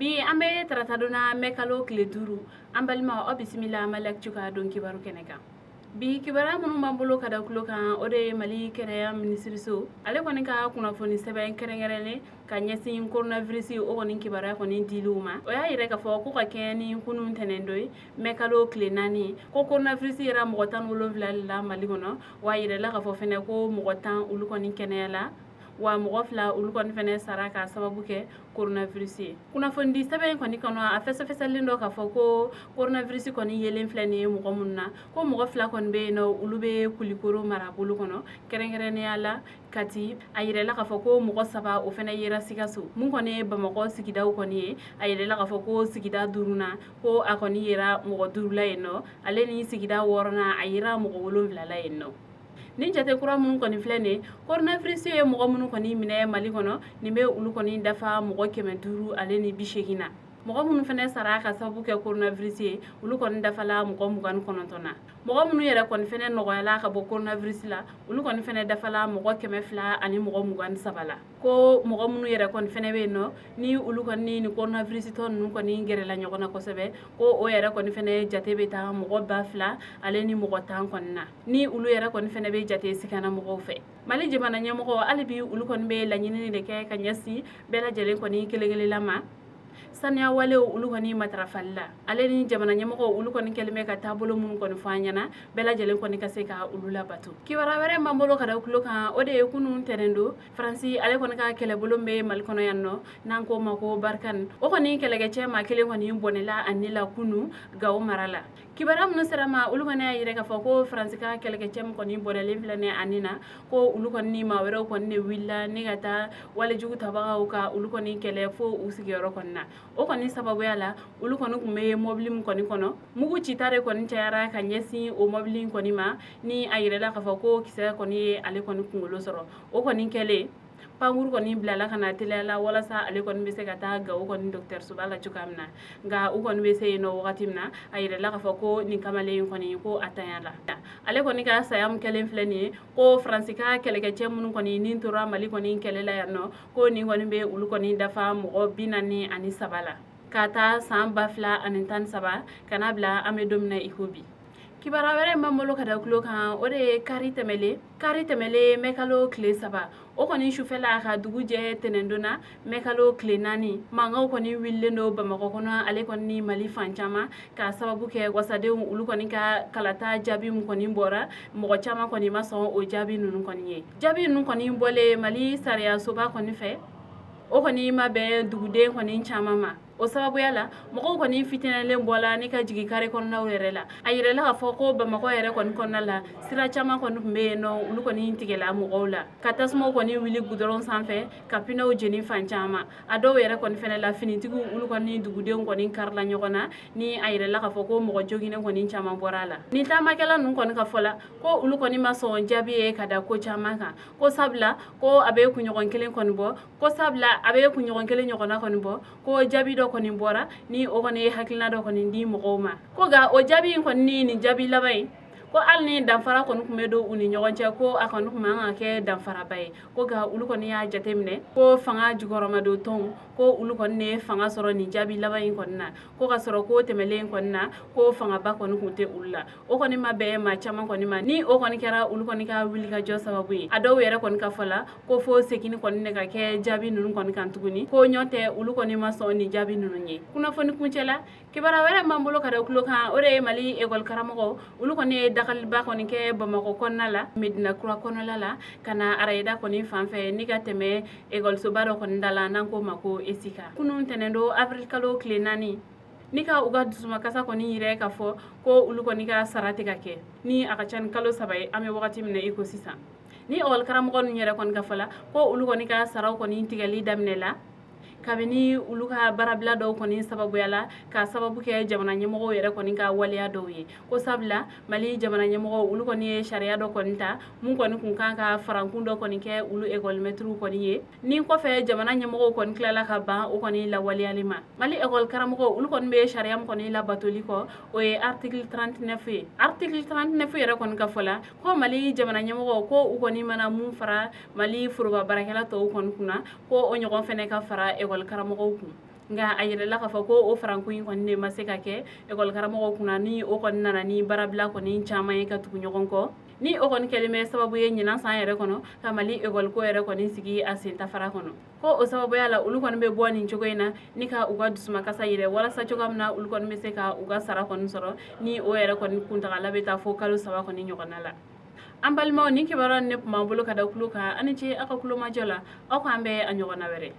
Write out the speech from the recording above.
bi an bɛ tarata donna mɛ kalo tile 5 an balima o bisimila an bɛ lecture ka don kibaru kɛnɛ kan bi kibara minnu b'an bolo ka da kulo kan o de ye Mali kɛnɛya minisiriso ale kɔni ka kunnafoni sɛbɛn kɛrɛnkɛrɛnnen ka ɲɛsin coronavirus o kɔni kibara kɔni diluw ma o y'a yira ka fɔ ko ka kɛ ni kunun tɛnɛndo ye mɛ kalo tile 4 ko coronavirus yɛrɛ mɔgɔ 17 la Mali kɔnɔ wa yirala ka fɔ fɛnɛ ko mɔgɔ 10 olu kɔni kɛnɛyala wa mɔgɔ 2 olu kɔni fɛnɛ sara ka sababu kɛ coronavirus ye kunnafoni sɛbɛn kɔni kɔnɔ a fɛsɛfɛsɛlen dɔ ka fɔ ko coronavirus kɔni yelen filɛ ni mɔgɔ mun na ko mɔgɔ 2 kɔni bɛ yen olu bɛ Kulikoro marabolo kɔnɔ kɛrɛnkɛrɛnnenya la Kati a yirala ka fɔ ko mɔgɔ 3 o fɛnɛ yera Sikaso mun kɔni ye Bamakɔ sigidaw kɔni ye a yirala ka fɔ ko sigida 5 na ko a kɔni yera mɔgɔ 5 la yen nɔ ale ni sigida 6 na a yera mɔgɔ 7 la yen nɔ ni jate kura minnu kɔni filɛ ne coronavirus ye mɔgɔ minnu kɔni minɛ Mali kɔnɔ nin bɛ olu kɔni dafa mɔgɔ 500 ale ni 80 na mɔgɔ minnu fɛnɛ sara ka sababu kɛ coronavirus ye olu kɔni dafala mɔgɔ 29 na mɔgɔ minnu yɛrɛ kɔni fɛnɛ nɔgɔyala ka bɔ coronavirus la olu kɔni fɛnɛ dafala mɔgɔ 200 ani mɔgɔ 23 la ko mɔgɔ minnu yɛrɛ kɔni fɛnɛ bɛ yen nɔ ni olu kɔni ni coronavirus tɔ ninnu kɔni gɛrɛla ɲɔgɔn na kosɛbɛ ko o yɛrɛ kɔni fɛnɛ jate bɛ taa mɔgɔ 2000 ale ni mɔgɔ 10 kɔni na ni olu yɛrɛ kɔni fɛnɛ bɛ jate sikana mɔgɔw fɛ Mali jamana ɲɛmɔgɔ hali bi olu kɔni bɛ laɲini de kɛ ka ɲɛsin bɛɛ lajɛlen kɔni kelen-kelen la ma saniya walew olu kɔni matarafali la ale ni jamana ɲɛmɔgɔ olu kɔni kɛlen ka taabolo minnu kɔni fɔ an ɲɛna bɛɛ lajɛlen kɔni ka se ka olu labato kibaruya wɛrɛ m'an bolo ka da kulo kan o de ye kunun tɛnɛndo Faransi ale kɔni ka kɛlɛbolo bɛ Mali kɔnɔ yan nɔ n'an ko ma ko Barkan o kɔni kɛlɛkɛcɛ maa kelen kɔni bɔnɛla a la kunu Gao mara la kibaruya minnu sera ma olu kɔni y'a yira ka fɔ ko Faransi ka kɛlɛkɛcɛ min kɔni bɔnɛlen filɛ ne ani na ko olu kɔni ni maa wɛrɛw kɔni de wulila ni ka taa walejugu tabagaw ka olu kɔni kɛlɛ fo u sigiyɔrɔ kɔni na o kɔni sababuya la olu kɔni kun bɛ mobili min kɔni kɔnɔ mugu cita de kɔni cayara ka ɲɛsin o mobili kɔni ma ni a yirala ka fɔ ko kisɛ kɔni ye ale kɔni kunkolo sɔrɔ o kɔni kɛlen pankuru kɔni bilala ka na teliyala walasa ale kɔni bɛ se ka taa Gao kɔni docteur suba la cogoya min na nka u kɔni bɛ se yen nɔ wagati min na a yirala ka fɔ ko nin kamalen kɔni ko a tanyala ale kɔni ka saya min kɛlen filɛ nin ye ko Faransi ka kɛlɛkɛcɛ minnu kɔni ni tora Mali kɔni kɛlɛla yan nɔ ko nin kɔni bɛ olu kɔni dafa mɔgɔ 43 la ka taa san 2013 kana bila an bɛ don min na i ko bi kibaruya wɛrɛ m'an bolo ka da kulo kan o de ye kari tɛmɛlen mɛ kalo tile 3 o kɔni sufɛla ka dugu jɛ tɛnɛndo na mɛ kalo tile 4 mankanw kɔni wililen do Bamakɔ kɔnɔ ale kɔni ni Mali fan caman ka sababu kɛ wasadenw olu kɔni ka kalata jaabi min kɔni bɔra mɔgɔ caman kɔni ma sɔn o jaabi ninnu kɔni ye jaabi ninnu kɔni bɔlen Mali sariya soba kɔni fɛ o kɔni ma bɛn duguden kɔni caman ma o sababuya la mɔgɔw kɔni fitinɛlen bɔla ni ka jigi kare kɔnɔnaw yɛrɛ la a yirala ka fɔ ko Bamakɔ yɛrɛ kɔni kɔnɔna la sira caman kɔni tun bɛ yen nɔ olu kɔni tigɛla mɔgɔw la ka tasumaw kɔni wuli gudɔrɔn sanfɛ ka pinɛw jeni fan caman a dɔw yɛrɛ kɔni fɛnɛ la finitigiw olu kɔni dugudenw kɔni karila ɲɔgɔn na ni a yirala ka fɔ ko mɔgɔ joginnen kɔni caman bɔra a la ni taamakɛla ninnu kɔni ka fɔ la ko olu kɔni ma sɔn jaabi ye ka da ko caman kan ko sabula ko a bɛ kunɲɔgɔn kelen kɔni bɔ ko sabula a bɛ kunɲɔgɔn kelen ɲɔgɔnna kɔni bɔ ko jaabi dɔ kɔni bɔra ni o kɔni ye hakilina dɔ kɔni di mɔgɔw ma ko nka o jaabi kɔni ni nin jaabi laban in ko hali ni danfara kɔni tun bɛ don u ni ɲɔgɔn cɛ ko a kɔni tun man ka kɛ danfaraba ye ko nka olu kɔni y'a jateminɛ ko fanga jukɔrɔmadon tɔnw ko olu kɔni ne fanga sɔrɔ nin jaabi laban in kɔni na ko ka sɔrɔ ko tɛmɛlen kɔni na ko fangaba kɔni tun tɛ olu la o kɔni ma bɛn maa caman kɔni ma ni o kɔni kɛra olu kɔni ka wulikajɔ sababu ye a dɔw yɛrɛ kɔni ka fɔ la ko fo segin kɔni ne ka kɛ jaabi ninnu kɔni kan tuguni ko ɲɔ tɛ olu kɔni ma sɔn nin jaabi ninnu ye kunnafoni kuncɛla kibaruya wɛrɛ m'an bolo ka da kulo kan o de ye Mali école karamɔgɔw olu kɔni ye dakaliba kɔni kɛ Bamakɔ kɔnɔna la Medina Kura kɔnɔna la ka na Arayeda kɔni fanfɛ ni ka tɛmɛ écolesoba dɔ kɔni da la n'an ko ma ko Esika kunun tɛnɛndo avril kalo tile 4 ni ka u ka dusumakasa kɔni yɛrɛ ka fɔ ko olu kɔni ka sara tɛ ka kɛ ni a ka ca ni kalo 3 ye an bɛ wagati min na i ko sisan ni école karamɔgɔ ninnu yɛrɛ kɔni ka fɔ la ko olu kɔni ka saraw kɔni tigɛli daminɛ la kabini olu ka barabila dɔw kɔni sababuya la ka sababu kɛ jamana ɲɛmɔgɔw yɛrɛ kɔni ka waleya dɔw ye ko sabula Mali jamana ɲɛmɔgɔw olu kɔni ye sariya dɔ kɔni ta mun kɔni kun kan ka farankun dɔ kɔni kɛ olu école maîtres kɔni ye ni kɔfɛ jamana ɲɛmɔgɔw kɔni tilala ka ban o kɔni lawaleyali ma Mali école karamɔgɔw olu kɔni bɛ sariya min kɔni labatoli kɔ o ye article 39 ye article 39 yɛrɛ kɔni ka fɔ la ko Mali jamana ɲɛmɔgɔw ko u kɔni mana mun fara Mali foroba baarakɛla tɔw kɔni kunna ko o ɲɔgɔn fɛnɛ ka fara école karamɔgɔw kun nga a yirala k'a fɔ ko o faranko in kɔni de ma se ka kɛ ekɔli karamɔgɔ kunna ni o kɔni nana ni barabila kɔni caman ye ka tugu ɲɔgɔn kɔ ni o kɔni kɛlen bɛ sababu ye ɲinan san yɛrɛ kɔnɔ ka mali ekɔliko yɛrɛ kɔni sigi a sen tafara kɔnɔ ko o sababuya la olu kɔni bɛ bɔ nin cogo in na ni ka u ka dusumakasa yɛrɛ walasa cogoya min na olu kɔni bɛ se ka u ka sara kɔni sɔrɔ ni o yɛrɛ kɔni kuntagala bɛ taa fo kalo 3 kɔni ɲɔgɔnna la an balimaw ni kibaruya ne tun b'an bolo ka da kulo kan ani ce aw ka kulomajɔ la aw k'an bɛ a ɲɔgɔnna wɛrɛ